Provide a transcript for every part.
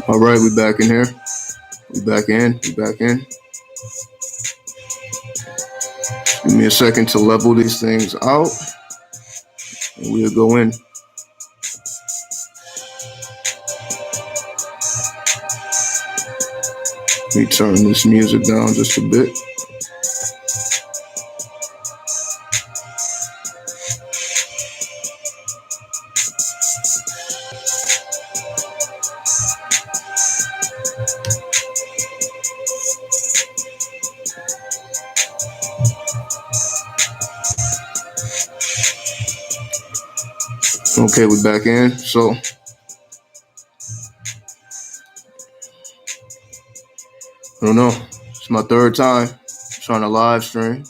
All right, we back in here. We back in. Give me a second to level these things out, and we'll go in. Let me turn this music down just a bit. Okay, we're back in. So, I don't know. It's my third time trying to live stream.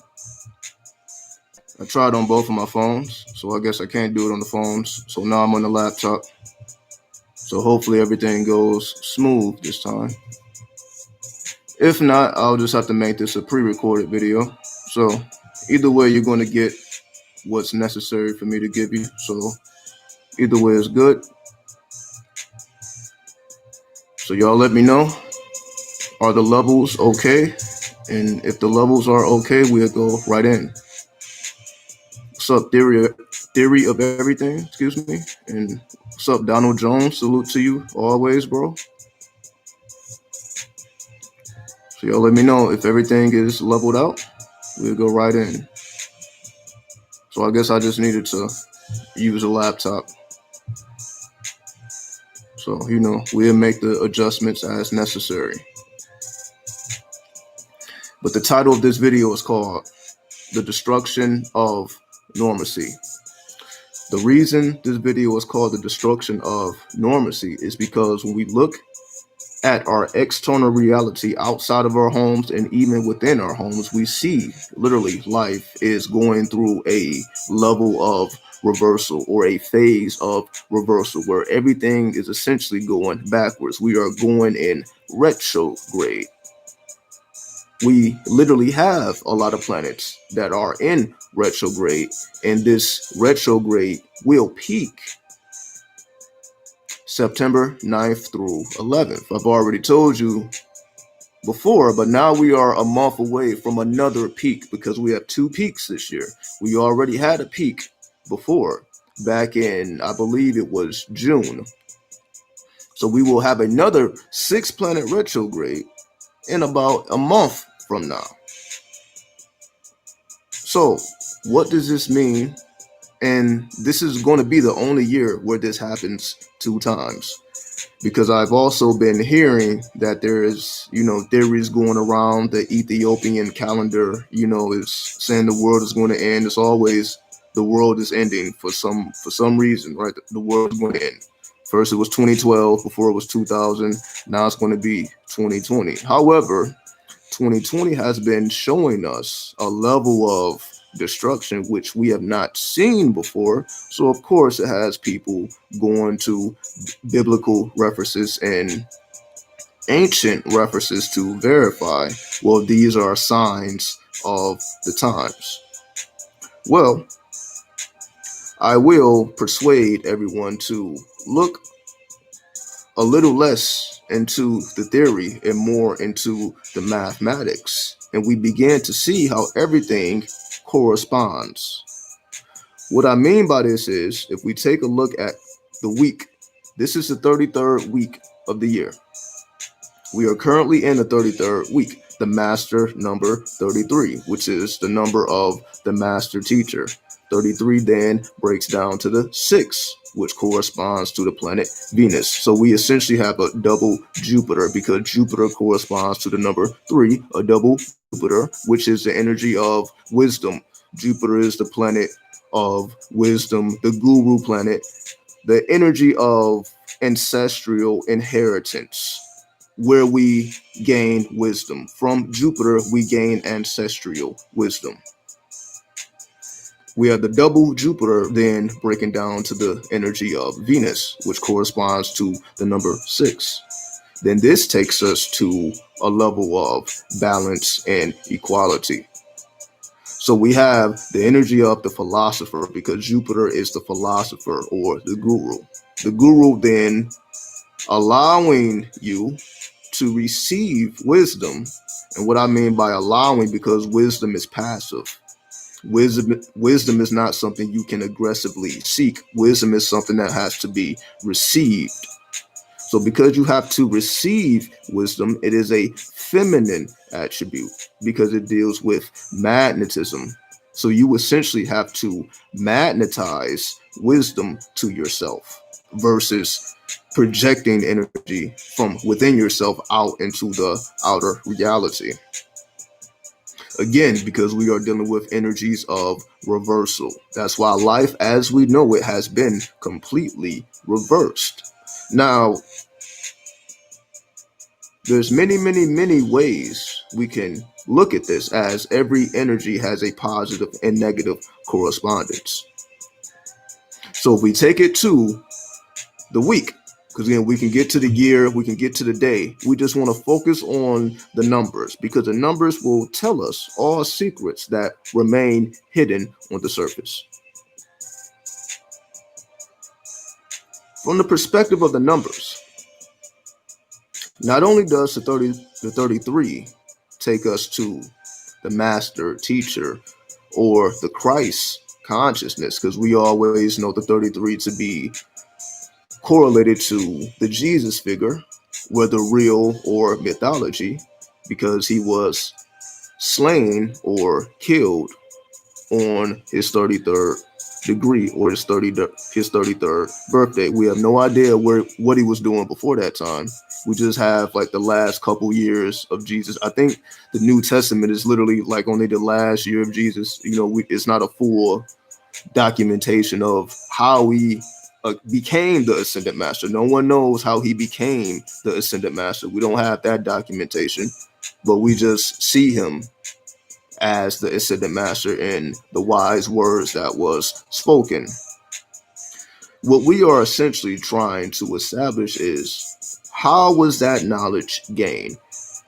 I tried on both of my phones, so I guess I can't do it on the phones. So now I'm on the laptop. So hopefully everything goes smooth this time. If not, I'll just have to make this a pre-recorded video. So either way, you're going to get what's necessary for me to give you. So either way is good. So y'all let me know. Are the levels okay? And if the levels are okay, we'll go right in. What's up, theory of everything? Excuse me. And what's up, Donald Jones? Salute to you always, bro. So y'all let me know if everything is leveled out. We'll go right in. So I guess I just needed to use a laptop. So, we'll make the adjustments as necessary. But the title of this video is called The Destruction of Normacy. The reason this video is called The Destruction of Normacy is because when we look at our external reality outside of our homes and even within our homes, we see literally life is going through a level of reversal or a phase of reversal where everything is essentially going backwards. We are going in retrograde. We literally have a lot of planets that are in retrograde, and this retrograde will peak September 9th through 11th. I've already told you before, but now we are a month away from another peak because we have two peaks this year. We already had a peak before, back in, I believe it was June. So we will have another 6-planet retrograde in about a month from now. So what does this mean? And this is going to be the only year where this happens 2 times, because I've also been hearing that there is, theories going around. The Ethiopian calendar, is saying the world is going to end. It's always the world is ending for some reason, right? The world is going to end. First it was 2012, before it was 2000. Now it's going to be 2020. However, 2020 has been showing us a level of destruction which we have not seen before. So of course it has people going to biblical references and ancient references to verify, well, these are signs of the times. Well, I will persuade everyone to look a little less into the theory and more into the mathematics, and we begin to see how everything corresponds. What I mean by this is, if we take a look at the week, this is the 33rd week of the year. We are currently in the 33rd week, the master number 33, which is the number of the master teacher. 33 then breaks down to the 6, which corresponds to the planet Venus. So we essentially have a double Jupiter, because Jupiter corresponds to the number 3, a double Jupiter, which is the energy of wisdom. Jupiter is the planet of wisdom, the guru planet, the energy of ancestral inheritance, where we gain wisdom. From Jupiter, we gain ancestral wisdom. We have the double Jupiter then breaking down to the energy of Venus, which corresponds to the number 6. Then this takes us to a level of balance and equality. So we have the energy of the philosopher, because Jupiter is the philosopher or the guru. The guru then allowing you to receive wisdom. And what I mean by allowing, because wisdom is passive. Wisdom is not something you can aggressively seek. Wisdom is something that has to be received. So because you have to receive wisdom, it is a feminine attribute because it deals with magnetism. So you essentially have to magnetize wisdom to yourself versus projecting energy from within yourself out into the outer reality. Again, because we are dealing with energies of reversal. That's why life as we know it has been completely reversed. Now, there's many ways we can look at this, as every energy has a positive and negative correspondence. So if we take it to the week, because again, we can get to the year, we can get to the day. We just want to focus on the numbers, because the numbers will tell us all secrets that remain hidden on the surface. From the perspective of the numbers, not only does the 33 take us to the master teacher or the Christ consciousness, because we always know the 33 to be correlated to the Jesus figure, whether real or mythology, because he was slain or killed on his 33rd degree or his 33rd birthday. We have no idea what he was doing before that time. We just have like the last couple years of Jesus. I think the New Testament is literally like only the last year of Jesus. It's not a full documentation of how he became the Ascended Master. No one knows how he became the Ascended Master. We don't have that documentation, but we just see him as the Ascended Master in the wise words that was spoken. What we are essentially trying to establish is, how was that knowledge gained?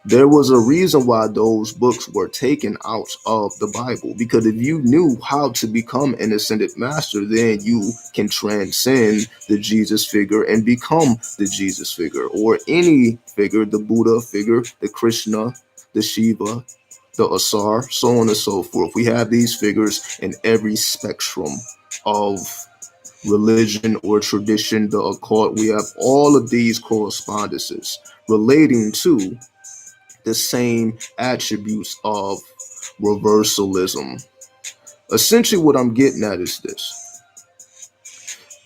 There was a reason why those books were taken out of the Bible, because if you knew how to become an Ascended Master, then you can transcend the Jesus figure and become the Jesus figure, or any figure, the Buddha figure, the Krishna, the Shiva, the Asar, so on and so forth. We have these figures in every spectrum of religion or tradition, the occult. We have all of these correspondences relating to the same attributes of reversalism. Essentially, what I'm getting at is this.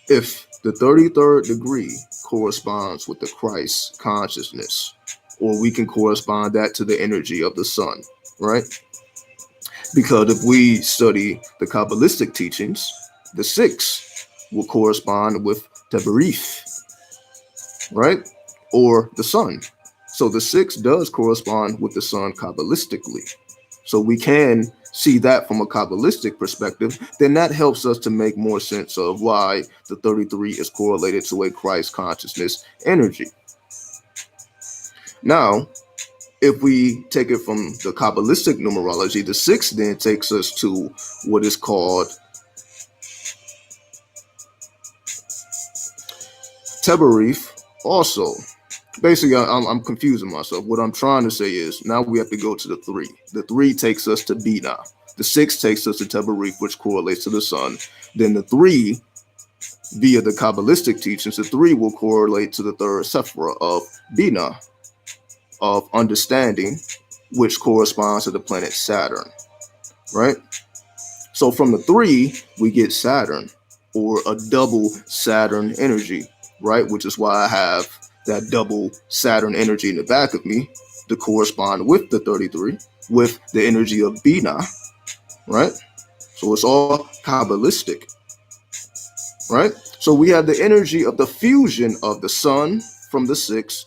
If the 33rd degree corresponds with the Christ consciousness, or we can correspond that to the energy of the sun, right? Because if we study the Kabbalistic teachings, the 6 will correspond with Teberif, right? Or the sun. So the 6 does correspond with the sun Kabbalistically. So we can see that from a Kabbalistic perspective. Then that helps us to make more sense of why the 33 is correlated to a Christ consciousness energy. Now, if we take it from the Kabbalistic numerology, the 6 then takes us to what is called Teberif also. Basically, I'm confusing myself. What I'm trying to say is, now we have to go to the 3. The 3 takes us to Bina. The 6 takes us to Teberif, which correlates to the sun. Then the 3, via the Kabbalistic teachings, the 3 will correlate to the 3rd Sephira of Bina, of understanding, which corresponds to the planet Saturn, right? So from the 3, we get Saturn, or a double Saturn energy, right? Which is why I have that double Saturn energy in the back of me to correspond with the 33, with the energy of Bina, right? So it's all Kabbalistic, right? So we have the energy of the fusion of the sun from the 6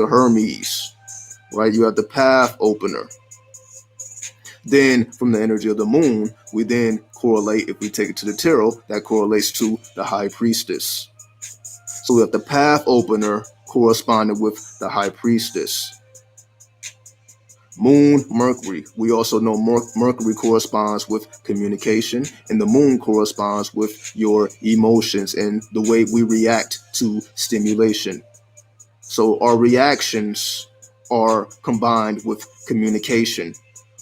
of Hermes, right? You have the path opener. Then from the energy of the moon, we then correlate, if we take it to the tarot, that correlates to the high priestess. So we have the path opener corresponding with the high priestess. Moon, Mercury. We also know Mercury corresponds with communication, and the moon corresponds with your emotions and the way we react to stimulation. So our reactions are combined with communication.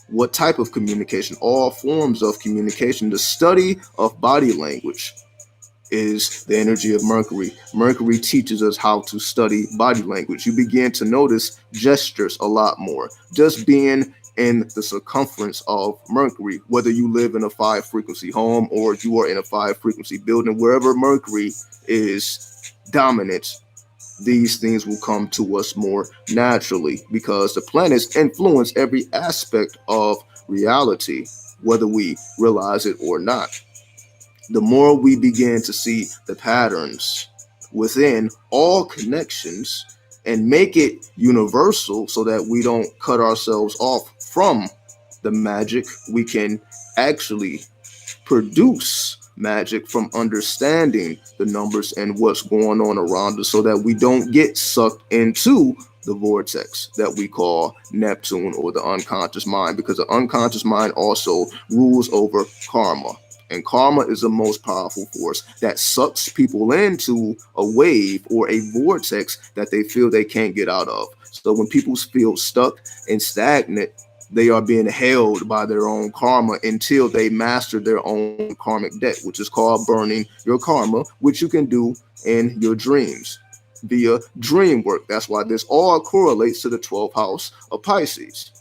What type of communication? All forms of communication. The study of body language is the energy of Mercury. Mercury teaches us how to study body language. You begin to notice gestures a lot more. Just being in the circumference of Mercury, whether you live in a 5-frequency home or you are in a 5-frequency building, wherever Mercury is dominant, these things will come to us more naturally because the planets influence every aspect of reality, whether we realize it or not. The more we begin to see the patterns within all connections and make it universal so that we don't cut ourselves off from the magic, we can actually produce magic from understanding the numbers and what's going on around us so that we don't get sucked into the vortex that we call Neptune or the unconscious mind, because the unconscious mind also rules over karma. And karma is the most powerful force that sucks people into a wave or a vortex that they feel they can't get out of. So when people feel stuck and stagnant, they are being held by their own karma until they master their own karmic debt, which is called burning your karma, which you can do in your dreams via dream work. That's why this all correlates to the 12th house of Pisces.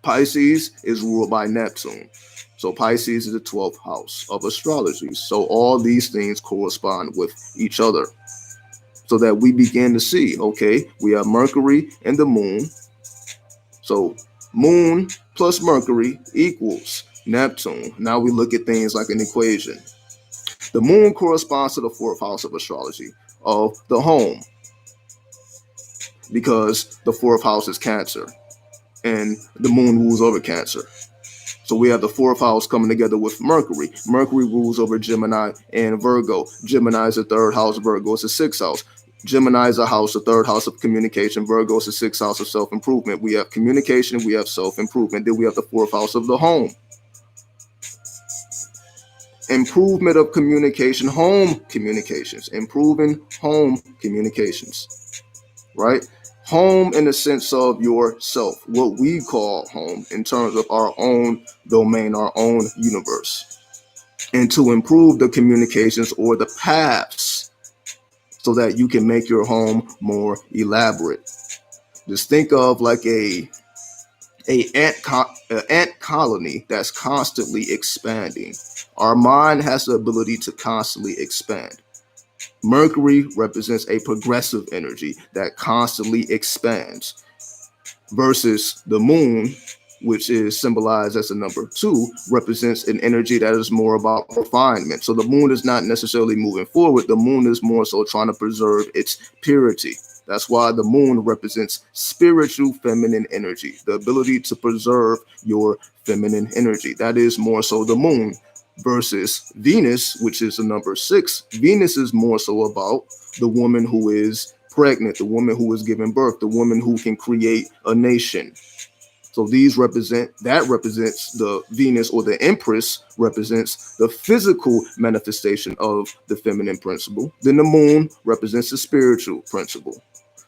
Pisces is ruled by Neptune. So Pisces is the 12th house of astrology. So all these things correspond with each other so that we begin to see, okay, we have Mercury and the moon. So moon plus Mercury equals Neptune. Now we look at things like an equation. The moon corresponds to the 4th house of astrology of the home because the 4th house is Cancer and the moon rules over Cancer. So we have the 4th house coming together with Mercury. Mercury rules over Gemini and Virgo. Gemini is the 3rd house. Virgo is the 6th house. Gemini is a house, the 3rd house of communication. Virgo is the 6th house of self-improvement. We have communication, we have self-improvement. Then we have the 4th house of the home. Improvement of communication, home communications, improving home communications, right? Home in the sense of yourself, what we call home in terms of our own domain, our own universe, and to improve the communications or the paths so that you can make your home more elaborate. Just think of like a ant colony that's constantly expanding. Our mind has the ability to constantly expand. Mercury represents a progressive energy that constantly expands, versus the moon, which is symbolized as the number 2, represents an energy that is more about refinement. So the moon is not necessarily moving forward. The moon is more so trying to preserve its purity. That's why the moon represents spiritual feminine energy, the ability to preserve your feminine energy. That is more so the moon, versus Venus, which is the number 6. Venus is more so about the woman who is pregnant, the woman who is giving birth, the woman who can create a nation. So that represents the Venus, or the Empress represents the physical manifestation of the feminine principle. Then the moon represents the spiritual principle.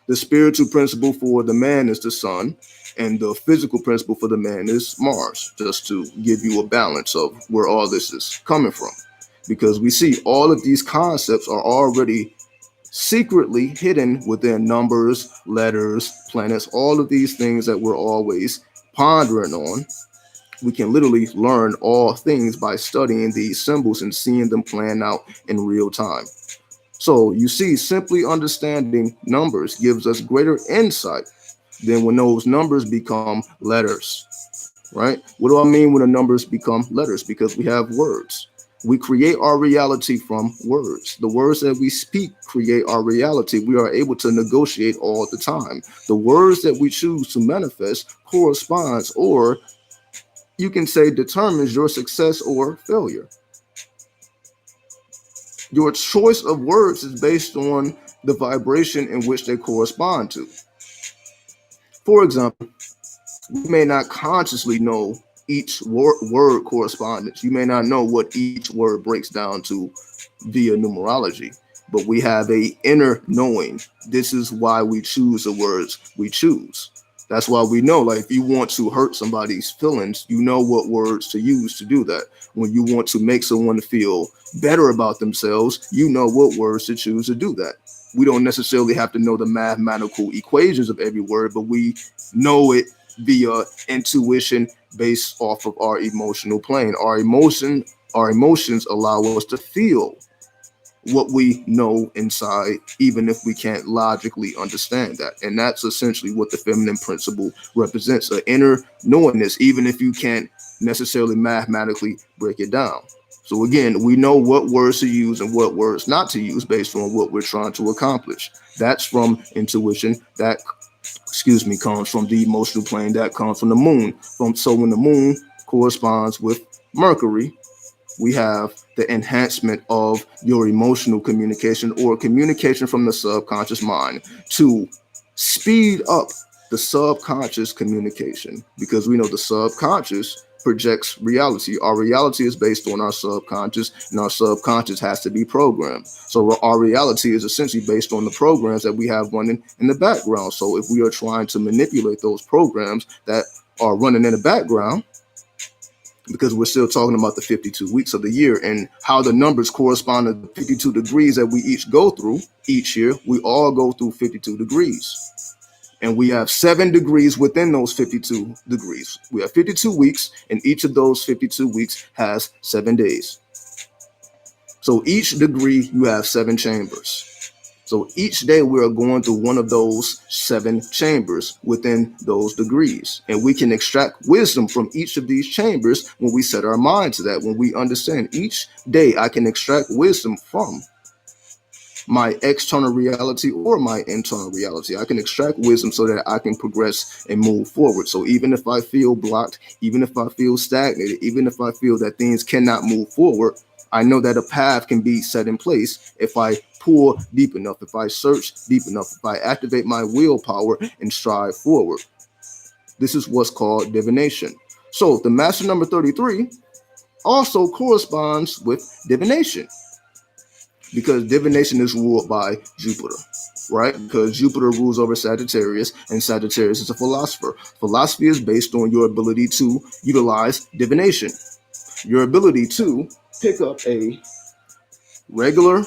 The spiritual principle for the man is the sun, and the physical principle for the man is Mars, just to give you a balance of where all this is coming from. Because we see all of these concepts are already secretly hidden within numbers, letters, planets, all of these things that we're always pondering on. We can literally learn all things by studying these symbols and seeing them playing out in real time. So you see, simply understanding numbers gives us greater insight than when those numbers become letters, right? What do I mean when the numbers become letters? Because we have words. We create our reality from words. The words that we speak create our reality. We are able to negotiate all the time. The words that we choose to manifest corresponds, or you can say determines, your success or failure. Your choice of words is based on the vibration in which they correspond to. For example, we may not consciously know each word correspondence. You may not know what each word breaks down to via numerology, but we have a inner knowing. This is why we choose the words we choose. That's why we know, like, if you want to hurt somebody's feelings, you know what words to use to do that. When you want to make someone feel better about themselves, you know what words to choose to do that. We don't necessarily have to know the mathematical equations of every word, but we know it via intuition based off of our emotional plane. Our emotions allow us to feel what we know inside, even if we can't logically understand that. And that's essentially what the feminine principle represents, an inner knowingness, even if you can't necessarily mathematically break it down. So again, we know what words to use and what words not to use based on what we're trying to accomplish. That's from intuition. That comes from the emotional plane. That comes from the moon. So when the moon corresponds with Mercury, we have the enhancement of your emotional communication, or communication from the subconscious mind, to speed up the subconscious communication, because we know the subconscious projects reality. Our reality is based on our subconscious, and our subconscious has to be programmed. So our reality is essentially based on the programs that we have running in the background. So if we are trying to manipulate those programs that are running in the background, because we're still talking about the 52 weeks of the year and how the numbers correspond to the 52 degrees that we each go through each year. We all go through 52 degrees. And we have 7 degrees within those 52 degrees. We have 52 weeks, and each of those 52 weeks has 7 days. So each degree, you have 7 chambers. So each day we are going through one of those 7 chambers within those degrees. And we can extract wisdom from each of these chambers when we set our mind to that. When we understand each day, I can extract wisdom from my external reality or my internal reality. I can extract wisdom so that I can progress and move forward. So even if I feel blocked, even if I feel stagnated, even if I feel that things cannot move forward, I know that a path can be set in place if I pull deep enough, if I search deep enough, if I activate my willpower and strive forward. This is what's called divination. So the master number 33 also corresponds with divination, because divination is ruled by Jupiter, right? Because Jupiter rules over Sagittarius, and Sagittarius is a philosopher. Philosophy is based on your ability to utilize divination, your ability to pick up a regular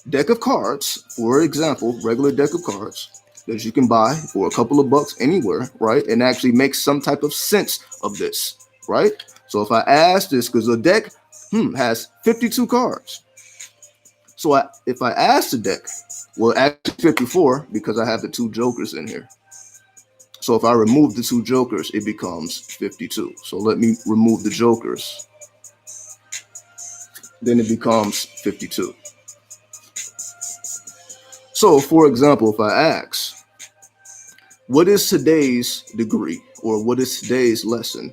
deck of cards, for example, regular deck of cards that you can buy for a couple of bucks anywhere, right? And actually make some type of sense of this, right? So if I ask this, because the deck has 52 cards. So if I ask the deck, well, actually 54, because I have the 2 jokers in here. So if I remove the 2 jokers, it becomes 52. So let me remove the jokers. Then it becomes 52. So, for example, if I ask, what is today's degree, or what is today's lesson?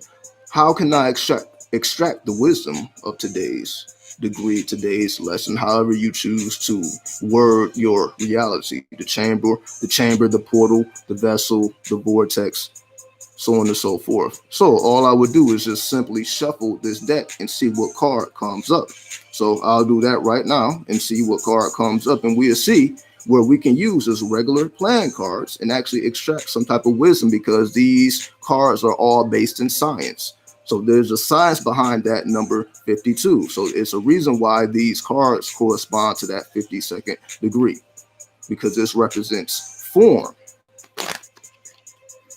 How can I extract the wisdom of today's degree, today's lesson, however you choose to word your reality? The chamber, the portal, the vessel, the vortex, so on and so forth. So all I would do is just simply shuffle this deck and see what card comes up. So I'll do that right now and see what card comes up, and we'll see where we can use as regular playing cards and actually extract some type of wisdom, because these cards are all based in science. So there's a science behind that number 52. So it's a reason why these cards correspond to that 52nd degree, because this represents form.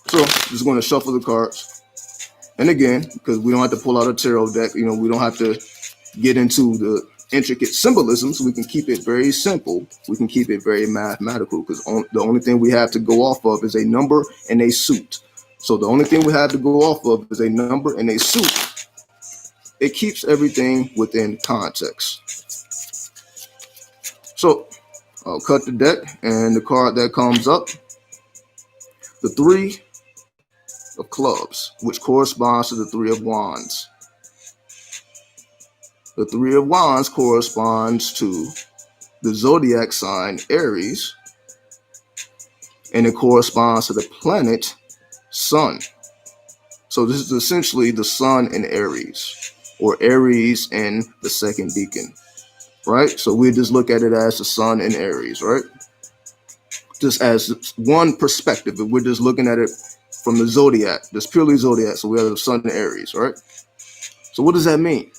So just going to shuffle the cards. And again, because we don't have to pull out a tarot deck, we don't have to get into the intricate symbolism, so we can keep it very simple. We can keep it very mathematical, because the only thing we have to go off of is a number and a suit. So the only thing we have to go off of is a number and a suit. It keeps everything within context. So I'll cut the deck, and the card that comes up, the 3 of clubs, which corresponds to the 3 of wands. The 3 of wands corresponds to the zodiac sign Aries, and it corresponds to the planet Sun. So this is essentially the Sun in Aries, or Aries in the second decan, right? So we just look at it as the Sun in Aries, right? Just as one perspective, if we're just looking at it from the zodiac, just purely zodiac. So we have the Sun in Aries, right? So what does that mean?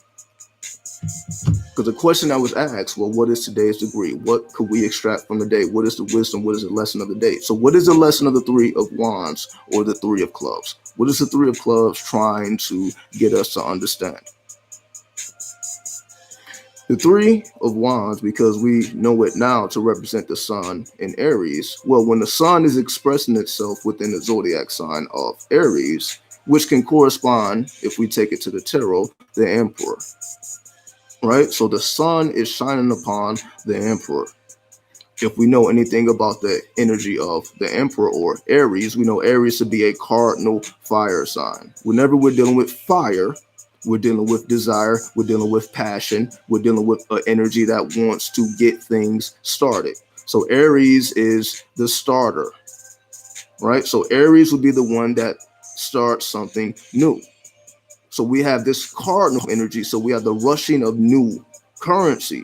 Because the question I was asked, well, what is today's degree? What could we extract from the day? What is the wisdom? What is the lesson of the day? So what is the lesson of the 3 of wands, or the 3 of clubs? What is the 3 of clubs trying to get us to understand? The 3 of wands, because we know it now to represent the Sun in Aries. Well, when the Sun is expressing itself within the zodiac sign of Aries, which can correspond, if we take it to the tarot, the Emperor. Right? So the Sun is shining upon the Emperor. If we know anything about the energy of the Emperor or Aries, we know Aries to be a cardinal fire sign. Whenever we're dealing with fire, we're dealing with desire, we're dealing with passion, we're dealing with an energy that wants to get things started. So Aries is the starter, right? So Aries would be the one that starts something new. So we have this cardinal energy. So we have the rushing of new currency.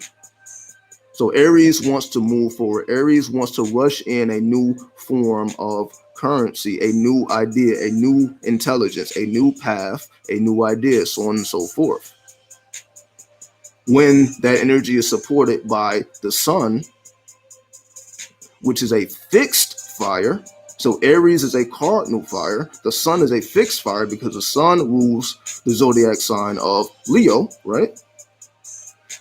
So Aries wants to move forward. Aries wants to rush in a new form of currency, a new idea, a new intelligence, a new path, a new idea, so on and so forth. When that energy is supported by the Sun, which is a fixed fire. So Aries is a cardinal fire. The Sun is a fixed fire, because the Sun rules the zodiac sign of Leo, right?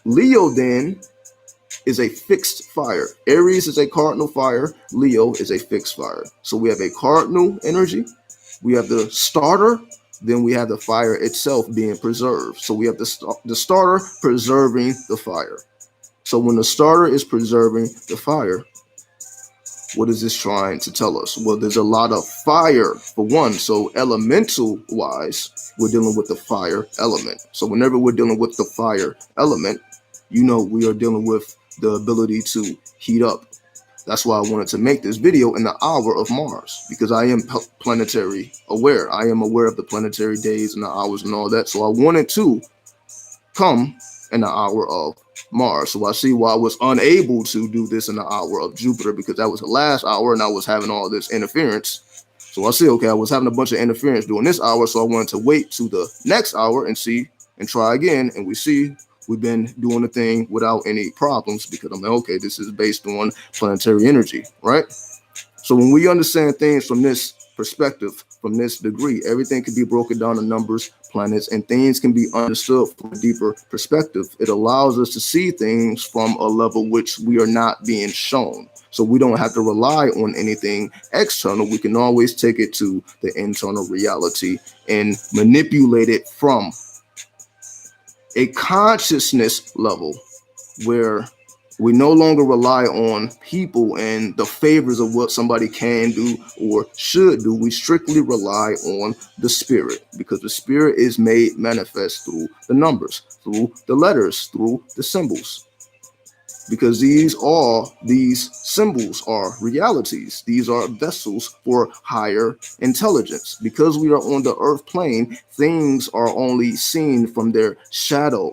Leo then is a fixed fire. Aries is a cardinal fire. Leo is a fixed fire. So we have a cardinal energy. We have the starter. Then we have the fire itself being preserved. So we have the starter preserving the fire. So when the starter is preserving the fire, what is this trying to tell us? Well, there's a lot of fire for one. So elemental wise, we're dealing with the fire element. So whenever we're dealing with the fire element, we are dealing with the ability to heat up. That's why I wanted to make this video in the hour of Mars, because I am planetary aware. I am aware of the planetary days and the hours and all that. So I wanted to come in the hour of Mars. So I see why I was unable to do this in the hour of Jupiter, because that was the last hour and I was having all this interference. So I see, okay, I was having a bunch of interference during this hour, so I wanted to wait to the next hour and see and try again. And we see we've been doing the thing without any problems, because I'm like, okay, this is based on planetary energy, right? So when we understand things from this perspective, from this degree, everything can be broken down to numbers, planets, and things can be understood from a deeper perspective. It allows us to see things from a level which we are not being shown. So we don't have to rely on anything external. We can always take it to the internal reality and manipulate it from a consciousness level where we no longer rely on people and the favors of what somebody can do or should do. We strictly rely on the spirit, because the spirit is made manifest through the numbers, through the letters, through the symbols. Because these symbols are realities. These are vessels for higher intelligence. Because we are on the earth plane, things are only seen from their shadow.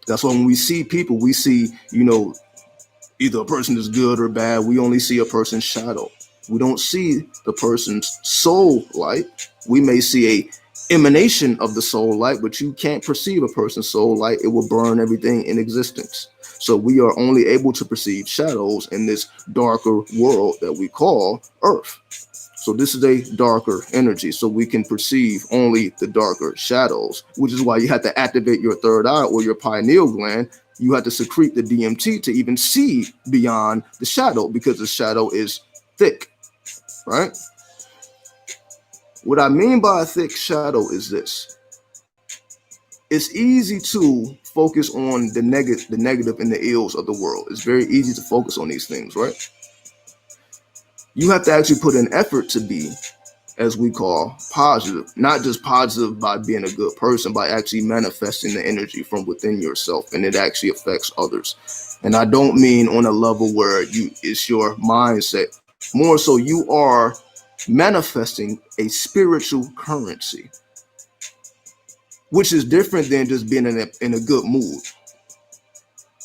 That's why when we see people, we see, either a person is good or bad. We only see a person's shadow. We don't see the person's soul light. We may see a emanation of the soul light, but you can't perceive a person's soul light. It will burn everything in existence. So we are only able to perceive shadows in this darker world that we call Earth. So this is a darker energy. So we can perceive only the darker shadows, which is why you have to activate your third eye or your pineal gland. You have to secrete the DMT to even see beyond the shadow, because the shadow is thick, right? What I mean by a thick shadow is this. It's easy to focus on the negative and the ills of the world. It's very easy to focus on these things, right? You have to actually put an effort to be, as we call, positive. Not just positive by being a good person, by actually manifesting the energy from within yourself, and it actually affects others. And I don't mean on a level where it's your mindset. More so, you are manifesting a spiritual currency, which is different than just being in a good mood.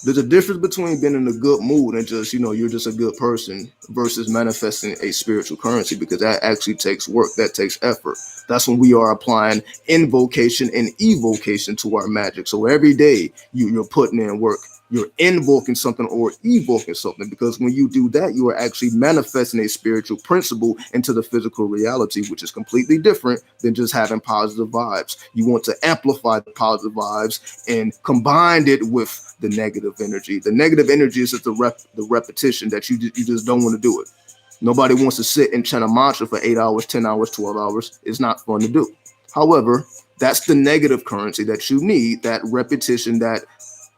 There's a difference between being in a good mood and just, you're just a good person versus manifesting a spiritual currency, because that actually takes work. That takes effort. That's when we are applying invocation and evocation to our magic. So every day you're putting in work. You're invoking something or evoking something, because when you do that, you are actually manifesting a spiritual principle into the physical reality, which is completely different than just having positive vibes. You want to amplify the positive vibes and combine it with the negative energy. The negative energy is just the repetition that you just don't want to do it. Nobody wants to sit and chant a mantra for 8 hours, 10 hours, 12 hours. It's not fun to do. However, that's the negative currency that you need, that repetition, that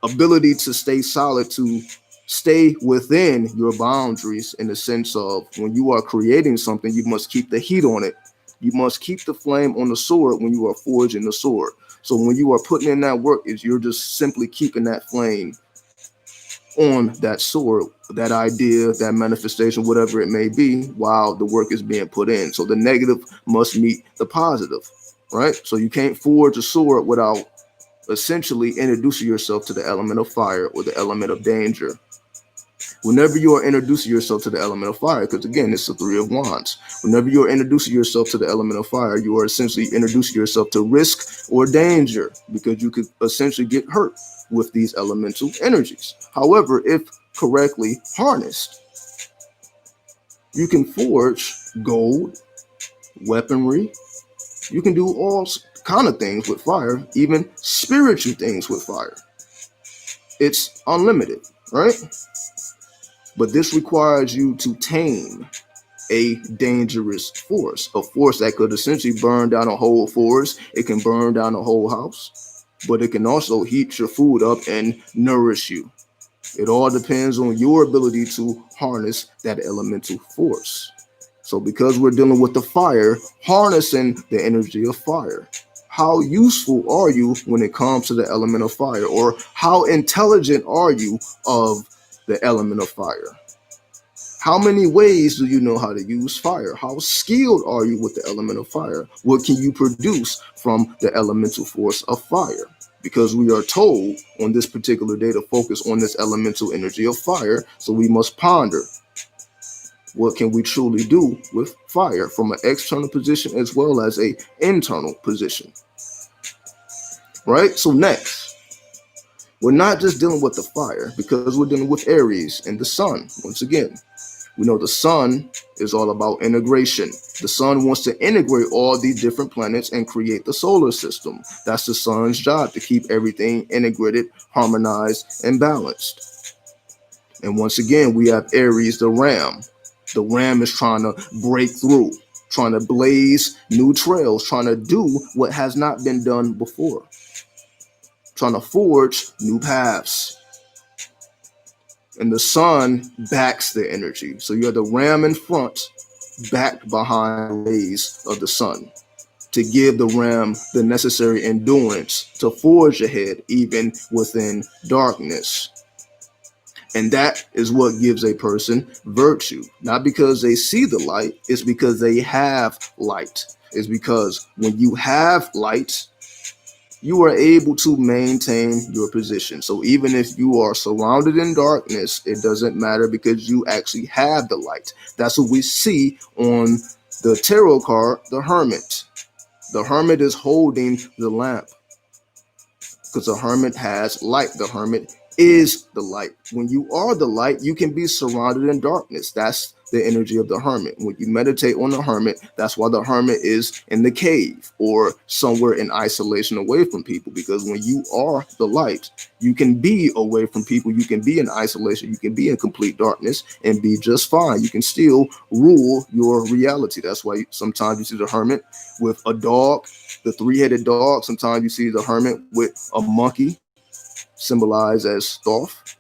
ability to stay solid, to stay within your boundaries, in the sense of when you are creating something, you must keep the heat on it. You must keep the flame on the sword when you are forging the sword. So when you are putting in that work, you're just simply keeping that flame on that sword, that idea, that manifestation, whatever it may be, while the work is being put in. So the negative must meet the positive, right? So you can't forge a sword without essentially introducing yourself to the element of fire or the element of danger. Whenever you are introducing yourself to the element of fire, because again, it's the Three of Wands. Whenever you're introducing yourself to the element of fire, you are essentially introducing yourself to risk or danger, because you could essentially get hurt with these elemental energies. However, if correctly harnessed, you can forge gold, weaponry. You can do all kind of things with fire, even spiritual things with fire. It's unlimited, right? But this requires you to tame a dangerous force, a force that could essentially burn down a whole forest. It can burn down a whole house, but it can also heat your food up and nourish you. It all depends on your ability to harness that elemental force. So because we're dealing with the fire, harnessing the energy of fire, how useful are you when it comes to the element of fire? Or how intelligent are you of the element of fire? How many ways do you know how to use fire? How skilled are you with the element of fire? What can you produce from the elemental force of fire? because we are told on this particular day to focus on this elemental energy of fire. So we must ponder, what can we truly do with fire from an external position as well as an internal position, right? So next, we're not just dealing with the fire, because we're dealing with Aries and the sun. Once again, we know the sun is all about integration. The sun wants to integrate all these different planets and create the solar system. That's the sun's job, to keep everything integrated, harmonized, and balanced. And once again, we have Aries, the ram. The ram is trying to break through, trying to blaze new trails, trying to do what has not been done before, trying to forge new paths. And the sun backs the energy. So you have the ram in front, backed behind the rays of the sun, to give the ram the necessary endurance to forge ahead even within darkness. And that is what gives a person virtue. Not because they see the light, it's because they have light. It's because when you have light, you are able to maintain your position. So even if you are surrounded in darkness, it doesn't matter, because you actually have the light. That's what we see on the tarot card, the Hermit. The Hermit is holding the lamp, because the Hermit has light. The Hermit is the light. When you are the light, you can be surrounded in darkness. That's the energy of the Hermit. When you meditate on the Hermit, that's why the Hermit is in the cave or somewhere in isolation away from people, because when you are the light, you can be away from people, you can be in isolation, you can be in complete darkness and be just fine. You can still rule your reality. That's why sometimes you see the Hermit with a dog, the three-headed dog. Sometimes you see the Hermit with a monkey, symbolized as Thoth,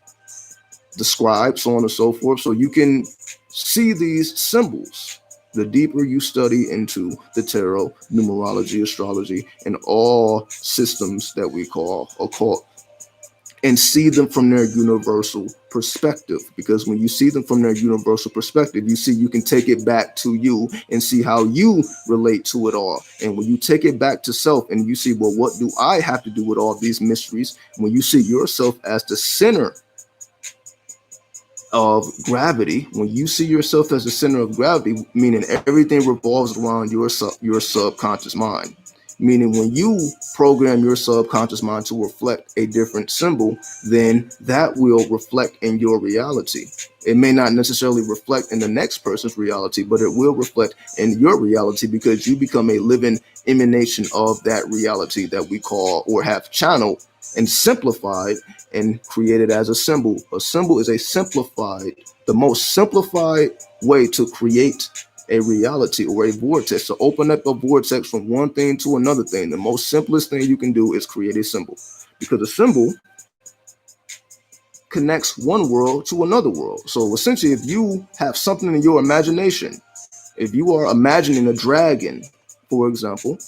the scribe, so on and so forth. So you can see these symbols the deeper you study into the tarot, numerology, astrology, and all systems that we call occult, and see them from their universal perspective. Because when you see them from their universal perspective, you see you can take it back to you and see how you relate to it all. And when you take it back to self and you see, well, what do I have to do with all these mysteries? When you see yourself as the center of gravity, when you see yourself as the center of gravity, meaning everything revolves around your subconscious mind. Meaning when you program your subconscious mind to reflect a different symbol, then that will reflect in your reality. It may not necessarily reflect in the next person's reality, but it will reflect in your reality, because you become a living emanation of that reality that we call, or have channeled and simplified and created as a symbol. A symbol is the most simplified way to create a reality or a vortex, to open up a vortex from one thing to another thing. The most simplest thing you can do is create a symbol, because a symbol connects one world to another world. So essentially, if you have something in your imagination, if you are imagining a dragon, for example,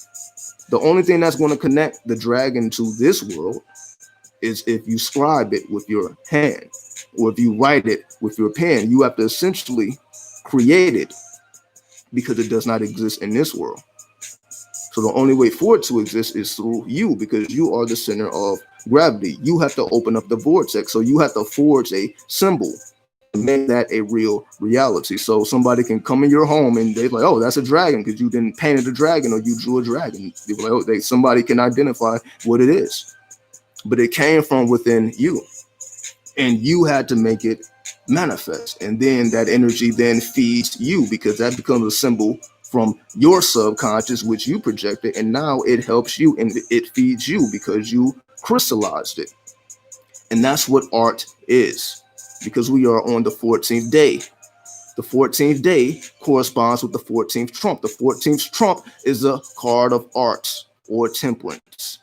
the only thing that's going to connect the dragon to this world is if you scribe it with your hand, or if you write it with your pen. You have to essentially create it, because it does not exist in this world. So the only way for it to exist is through you, because you are the center of gravity. You have to open up the vortex. So you have to forge a symbol to make that a real reality. So somebody can come in your home and they're like, oh, that's a dragon, because you didn't paint a dragon or you drew a dragon. They're like, oh, somebody can identify what it is. But it came from within you, and you had to make it manifest. And then that energy then feeds you, because that becomes a symbol from your subconscious, which you projected, and now it helps you and it feeds you because you crystallized it. And that's what art is, because we are on the 14th day. The 14th day corresponds with the 14th trump. The 14th trump is a card of arts or temperance,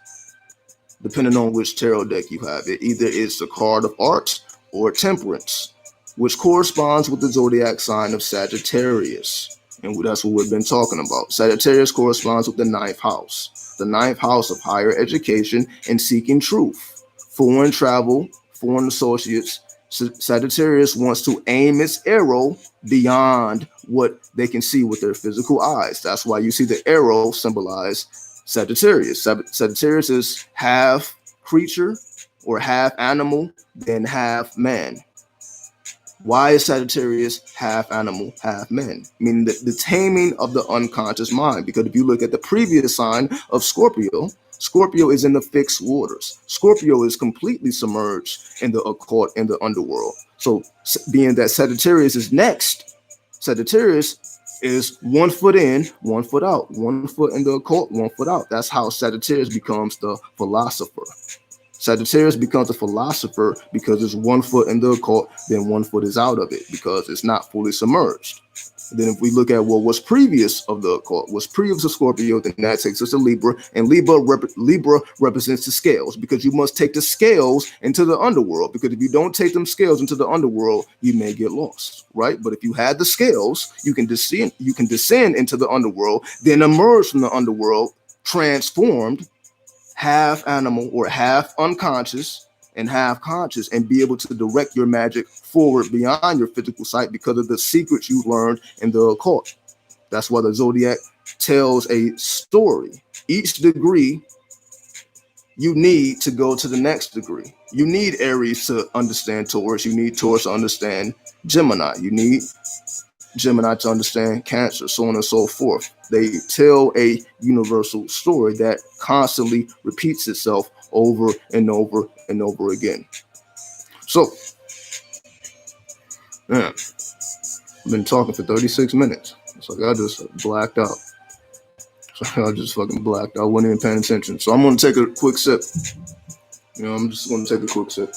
depending on which tarot deck you have. It either is the card of arts or temperance, which corresponds with the zodiac sign of Sagittarius. And that's what we've been talking about. Sagittarius corresponds with the 9th house. The 9th house of higher education and seeking truth. Foreign travel, foreign associates. Sagittarius wants to aim its arrow beyond what they can see with their physical eyes. That's why you see the arrow symbolize Sagittarius. Sagittarius is half creature or half animal than half man. Why is Sagittarius half animal, half man? Meaning the taming of the unconscious mind. Because if you look at the previous sign of Scorpio, Scorpio is in the fixed waters. Scorpio is completely submerged in the occult, in the underworld. So being that Sagittarius is next, Sagittarius is 1 foot in, 1 foot out, 1 foot in the occult, 1 foot out. That's how Sagittarius becomes the philosopher. Sagittarius becomes a philosopher because it's 1 foot in the occult, then 1 foot is out of it because it's not fully submerged. Then if we look at what was previous of the occult, was previous to Scorpio, then that takes us to Libra, and Libra represents the scales, because you must take the scales into the underworld, because if you don't take them scales into the underworld, you may get lost, right? But if you had the scales, you can descend into the underworld, then emerge from the underworld transformed, half animal or half unconscious and half conscious, and be able to direct your magic forward beyond your physical sight because of the secrets you learned in the occult. That's why the zodiac tells a story. Each degree you need to go to the next degree. You need Aries to understand Taurus. You need Taurus to understand Gemini. You need Gemini to understand Cancer, so on and so forth. They tell a universal story that constantly repeats itself over and over and over again. So, man, I've been talking for 36 minutes. It's like I just blacked out. So I just fucking blacked out. I wasn't even paying attention. So I'm going to take a quick sip. I'm just going to take a quick sip.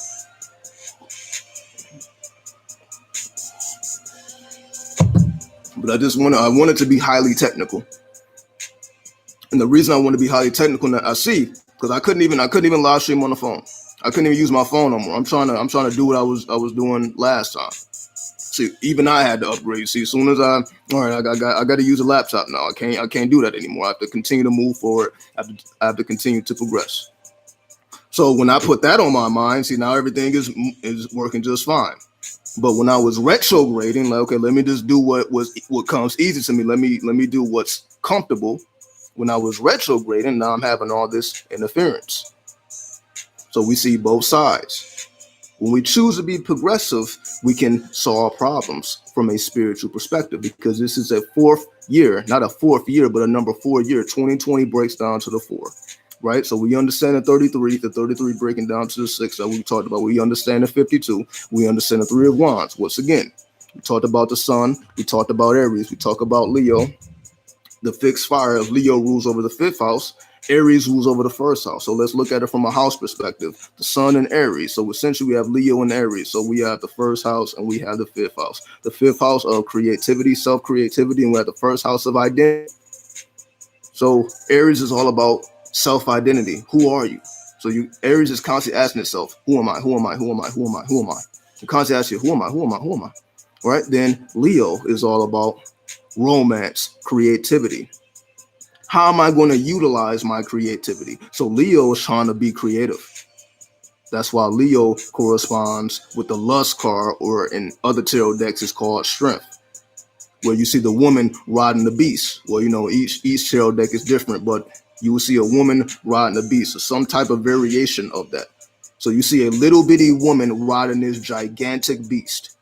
But I want it to be highly technical. And the reason I want to be highly technical, I see, because I couldn't even live stream on the phone. I couldn't even use my phone no more. I'm trying to do what I was doing last time. See, even I had to upgrade. See, as soon as I got to use a laptop now. I can't do that anymore. I have to continue to move forward. I have to continue to progress. So when I put that on my mind, see, now everything is working just fine. But when I was retrograding, like, okay, let me just do what comes easy to me. Let me do what's comfortable. When I was retrograding, now I'm having all this interference. So we see both sides. When we choose to be progressive, we can solve problems from a spiritual perspective, because this is a fourth year, not a fourth year, but a number 4 year. 2020 breaks down to the 4. Right, so we understand the 33 breaking down to the 6 that we talked about. We understand the 52. We understand the 3 of Wands. Once again, we talked about the Sun. We talked about Aries. We talked about Leo. The fixed fire of Leo rules over the 5th house. Aries rules over the 1st house. So let's look at it from a house perspective. The Sun and Aries. So essentially, we have Leo and Aries. So we have the 1st house and we have the 5th house. The 5th house of creativity, self-creativity, and we have the 1st house of identity. So Aries is all about self-identity. Who are you? So Aries is constantly asking itself, who am I? Who am I? Who am I? Who am I? Who am I? You constantly ask you, who am I? Who am I? Who am I? Right? Then Leo is all about romance, creativity. How am I going to utilize my creativity? So Leo is trying to be creative. That's why Leo corresponds with the lust card, or in other tarot decks is called strength, where you see the woman riding the beast. Well, each tarot deck is different, but you will see a woman riding a beast, or some type of variation of that. So you see a little bitty woman riding this gigantic beast,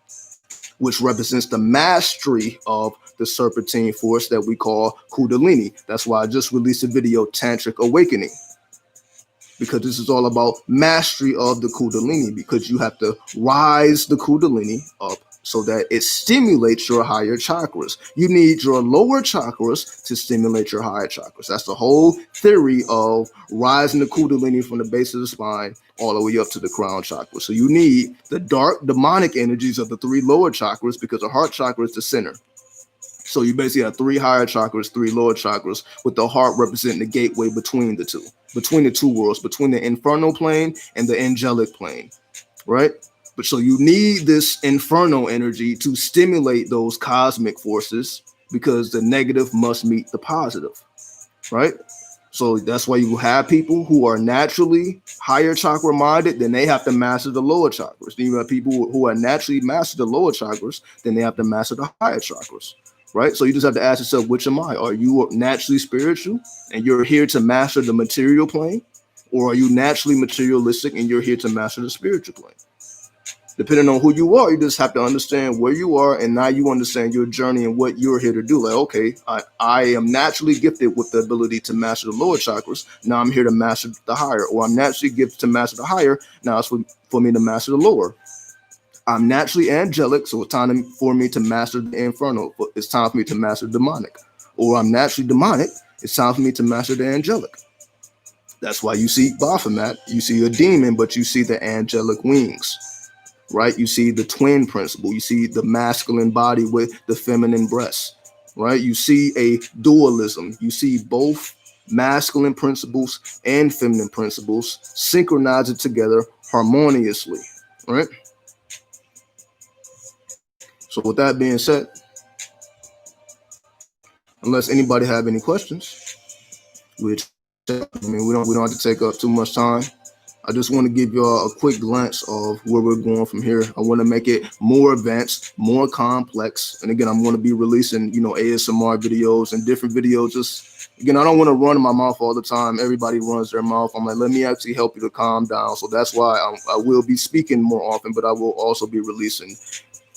which represents the mastery of the serpentine force that we call Kundalini. That's why I just released a video, Tantric Awakening, because this is all about mastery of the Kundalini, because you have to rise the Kundalini up so that it stimulates your higher chakras. You need your lower chakras to stimulate your higher chakras. That's the whole theory of rising the Kundalini from the base of the spine all the way up to the crown chakra. So you need the dark demonic energies of the 3 lower chakras, because the heart chakra is the center. So you basically have 3 higher chakras, 3 lower chakras, with the heart representing the gateway between the two worlds, between the infernal plane and the angelic plane, right? But so you need this infernal energy to stimulate those cosmic forces, because the negative must meet the positive, right? So that's why you have people who are naturally higher chakra minded, then they have to master the lower chakras. Then you have people who are naturally master the lower chakras, then they have to master the higher chakras, right? So you just have to ask yourself, which am I? Are you naturally spiritual and you're here to master the material plane? Or are you naturally materialistic and you're here to master the spiritual plane? Depending on who you are, you just have to understand where you are, and now you understand your journey and what you're here to do. Like, okay, I am naturally gifted with the ability to master the lower chakras. Now I'm here to master the higher. Or I'm naturally gifted to master the higher. Now it's for me to master the lower. I'm naturally angelic, so it's time for me to master the infernal. It's time for me to master demonic. Or I'm naturally demonic. It's time for me to master the angelic. That's why you see Baphomet. You see a demon, but you see the angelic wings. Right? You see the twin principle. You see the masculine body with the feminine breasts. Right? You see a dualism. You see both masculine principles and feminine principles synchronized together harmoniously. Right? So with that being said, unless anybody have any questions, we don't have to take up too much time. I just want to give y'all a quick glance of where we're going from here. I want to make it more advanced, more complex. And again, I'm going to be releasing, ASMR videos and different videos. Just, again, I don't want to run my mouth all the time. Everybody runs their mouth. I'm like, let me actually help you to calm down. So that's why I will be speaking more often, but I will also be releasing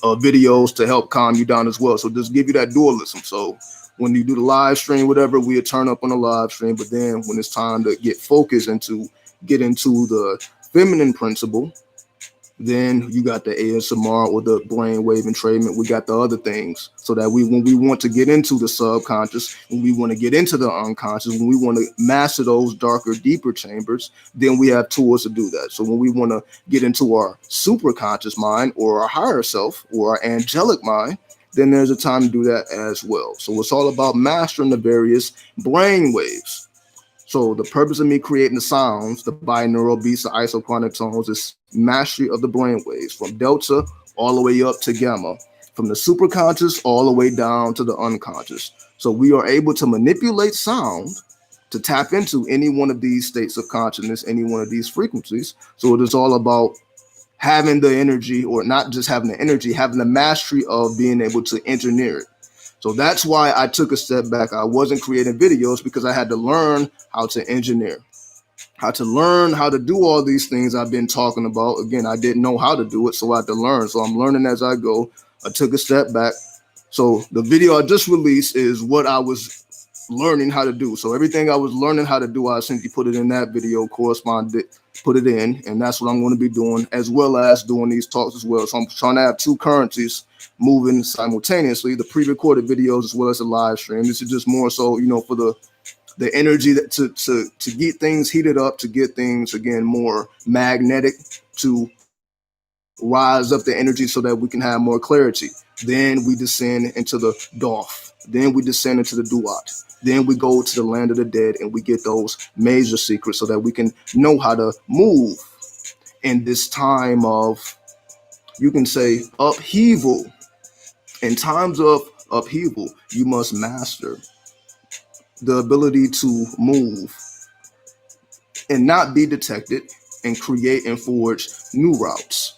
videos to help calm you down as well. So just give you that dualism. So when you do the live stream, whatever, we'll turn up on the live stream. But then when it's time to get focused and get into the feminine principle, then you got the ASMR or the brainwave entrainment. We got the other things, so that when we want to get into the subconscious, when we want to get into the unconscious, when we want to master those darker, deeper chambers, then we have tools to do that. So when we want to get into our superconscious mind or our higher self or our angelic mind, then there's a time to do that as well. So it's all about mastering the various brain waves. So the purpose of me creating the sounds, the binaural beats, the isochronic tones, is mastery of the brain waves from delta all the way up to gamma, from the superconscious all the way down to the unconscious. So we are able to manipulate sound to tap into any one of these states of consciousness, any one of these frequencies. So it is all about having the energy, or not just having the energy, having the mastery of being able to engineer it. So that's why I took a step back. I wasn't creating videos because I had to learn how to engineer, how to learn how to do all these things I've been talking about. Again, I didn't know how to do it, so I had to learn. So I'm learning as I go. I took a step back. So the video I just released is what I was learning how to do. So everything I was learning how to do, I simply put it in that video, put it in, and that's what I'm going to be doing, as well as doing these talks as well. So I'm trying to have two currencies moving simultaneously, the pre-recorded videos as well as the live stream. This is just more so, for the energy that to get things heated up, to get things again more magnetic, to rise up the energy so that we can have more clarity. Then we descend into the Doth. Then we descend into the Duat. Then we go to the land of the dead and we get those major secrets so that we can know how to move in this time of, you can say, upheaval. In times of upheaval, you must master the ability to move and not be detected and create and forge new routes.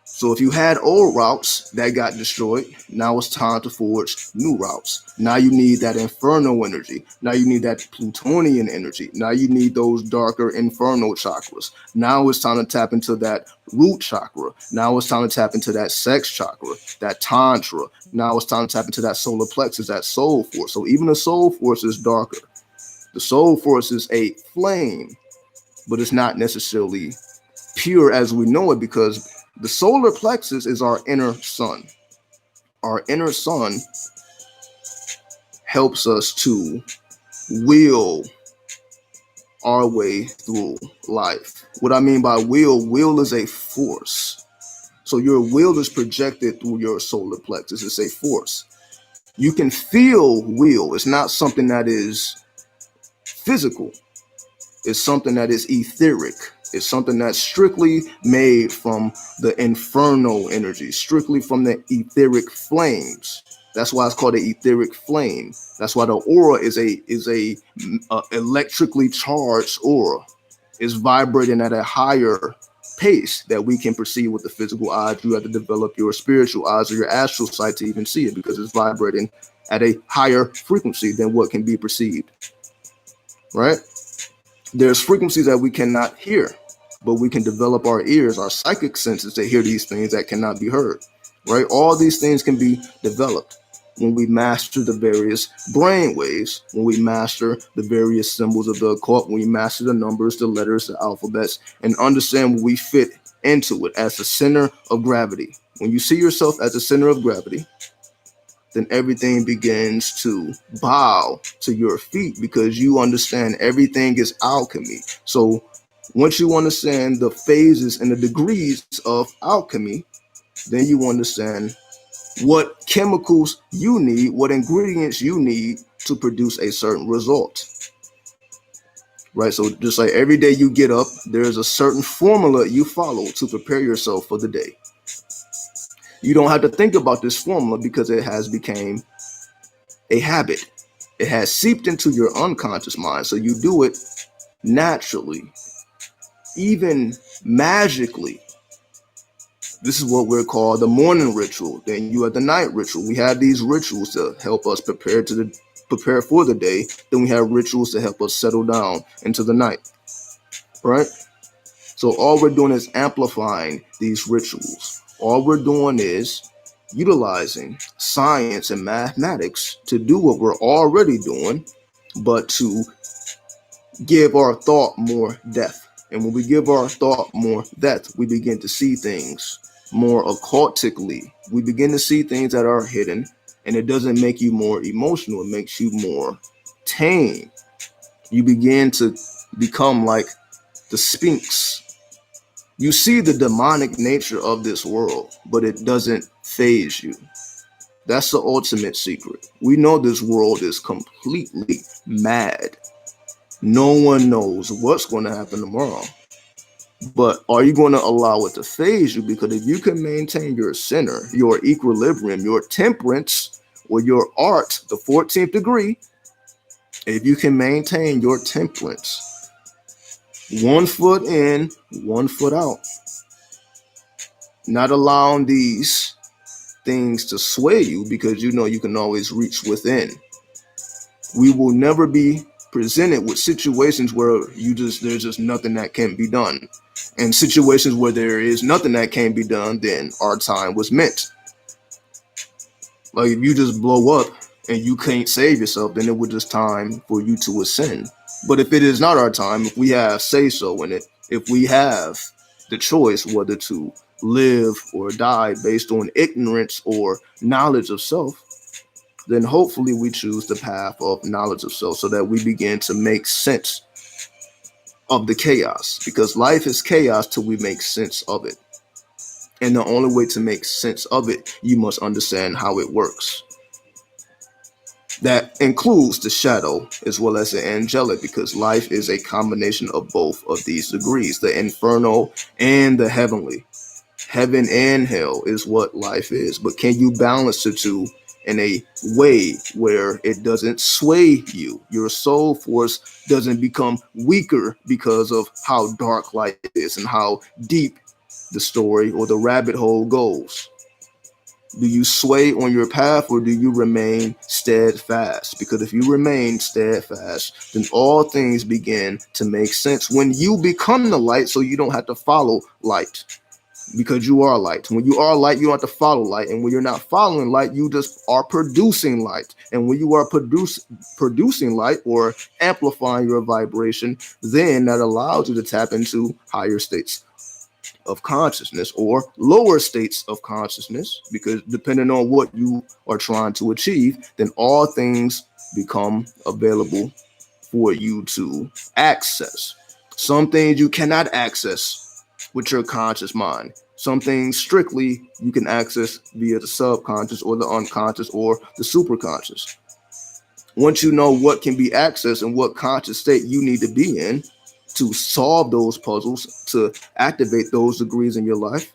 So if you had old routes that got destroyed, now it's time to forge new routes. Now you need that infernal energy. Now you need that Plutonian energy. Now you need those darker infernal chakras. Now it's time to tap into that root chakra. Now it's time to tap into that sex chakra, that tantra. Now it's time to tap into that solar plexus, that soul force. So even the soul force is darker. The soul force is a flame, but it's not necessarily pure as we know it, because the solar plexus is our inner sun. Our inner sun helps us to will our way through life. What I mean by will is a force. So your will is projected through your solar plexus. It's a force. You can feel will. It's not something that is physical. It's something that is etheric. It's something that's strictly made from the infernal energy, strictly from the etheric flames. That's why it's called an etheric flame. That's why the aura is a electrically charged aura. It's vibrating at a higher pace that we can perceive with the physical eyes. You have to develop your spiritual eyes or your astral sight to even see it, because it's vibrating at a higher frequency than what can be perceived. Right? There's frequencies that we cannot hear, but we can develop our ears, our psychic senses to hear these things that cannot be heard, right? All these things can be developed when we master the various brain waves, when we master the various symbols of the occult, when we master the numbers, the letters, the alphabets, and understand what we fit into it as the center of gravity. When you see yourself as the center of gravity, then everything begins to bow to your feet because you understand everything is alchemy. So once you understand the phases and the degrees of alchemy, then you understand what chemicals you need, what ingredients you need to produce a certain result. Right? So just like every day you get up, there's a certain formula you follow to prepare yourself for the day. You don't have to think about this formula because it has become a habit. It has seeped into your unconscious mind. So you do it naturally, even magically. This is what we're called the morning ritual. Then you have the night ritual. We have these rituals to help us prepare for the day. Then we have rituals to help us settle down into the night. Right? So all we're doing is amplifying these rituals. All we're doing is utilizing science and mathematics to do what we're already doing, but to give our thought more depth. And when we give our thought more depth, we begin to see things more occultically. We begin to see things that are hidden, and it doesn't make you more emotional. It makes you more tame. You begin to become like the Sphinx. You see the demonic nature of this world, but it doesn't faze you. That's the ultimate secret. We know this world is completely mad. No one knows what's going to happen tomorrow. But are you going to allow it to faze you? Because if you can maintain your center, your equilibrium, your temperance, or your art, the 14th degree, if you can maintain your temperance, 1 foot in, 1 foot out, not allowing these things to sway you because you know you can always reach within. We will never be presented with situations where there's just nothing that can be done. And situations where there is nothing that can be done, then our time was meant. Like if you just blow up and you can't save yourself, then it was just time for you to ascend. But if it is not our time, if we have say-so in it, if we have the choice whether to live or die based on ignorance or knowledge of self, then hopefully we choose the path of knowledge of self so that we begin to make sense of the chaos. Because life is chaos till we make sense of it. And the only way to make sense of it, you must understand how it works. That includes the shadow as well as the angelic, because life is a combination of both of these degrees, the infernal and the heavenly. Heaven and hell is what life is. But can you balance the two in a way where it doesn't sway you? Your soul force doesn't become weaker because of how dark life is and how deep the story or the rabbit hole goes. Do you sway on your path or do you remain steadfast? Because if you remain steadfast, then all things begin to make sense when you become the light, so you don't have to follow light. Because you are light. When you are light, you don't have to follow light. And when you're not following light, you just are producing light. And when you are producing light or amplifying your vibration, then that allows you to tap into higher states of consciousness or lower states of consciousness, because depending on what you are trying to achieve, then all things become available for you to access. Some things you cannot access with your conscious mind. Some things strictly you can access via the subconscious or the unconscious or the superconscious. Once you know what can be accessed and what conscious state you need to be in to solve those puzzles, to activate those degrees in your life,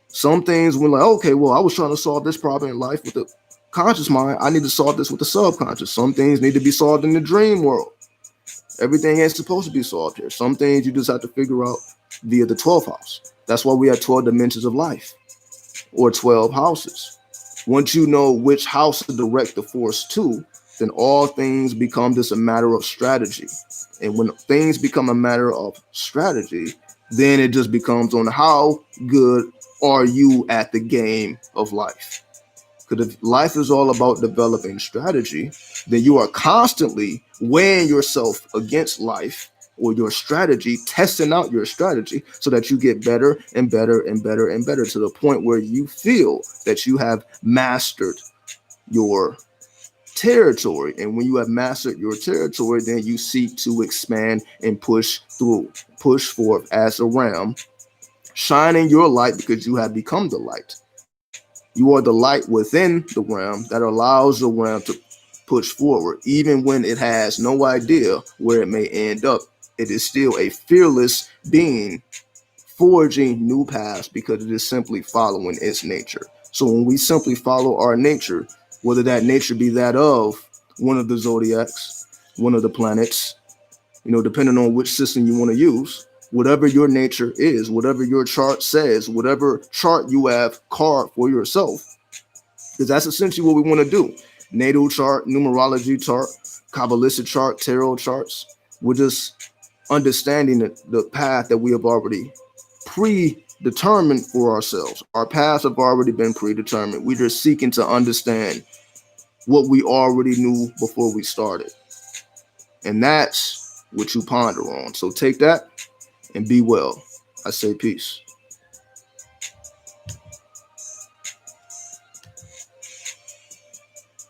some things when like, okay, well, I was trying to solve this problem in life with the conscious mind. I need to solve this with the subconscious. Some things need to be solved in the dream world. Everything ain't supposed to be solved here. Some things you just have to figure out via the 12th house. That's why we have 12 dimensions of life or 12 houses. Once you know which house to direct the force to, then all things become just a matter of strategy. And when things become a matter of strategy, then it just becomes on how good are you at the game of life. Because if life is all about developing strategy, then you are constantly weighing yourself against life or your strategy, testing out your strategy so that you get better and better and better and better to the point where you feel that you have mastered your territory. And when you have mastered your territory, then you seek to expand and push through, push forth as a ram, shining your light because you have become the light. You are the light within the realm that allows the realm to push forward, even when it has no idea where it may end up. It is still a fearless being forging new paths because it is simply following its nature. So when we simply follow our nature, whether that nature be that of one of the zodiacs, one of the planets, depending on which system you want to use, whatever your nature is, whatever your chart says, whatever chart you have carved for yourself, because that's essentially what we want to do. Natal chart, numerology chart, Kabbalistic chart, tarot charts. We're just understanding the path that we have already predetermined for ourselves. Our paths have already been predetermined. We're just seeking to understand what we already knew before we started. And that's what you ponder on. So take that and be well. I say peace.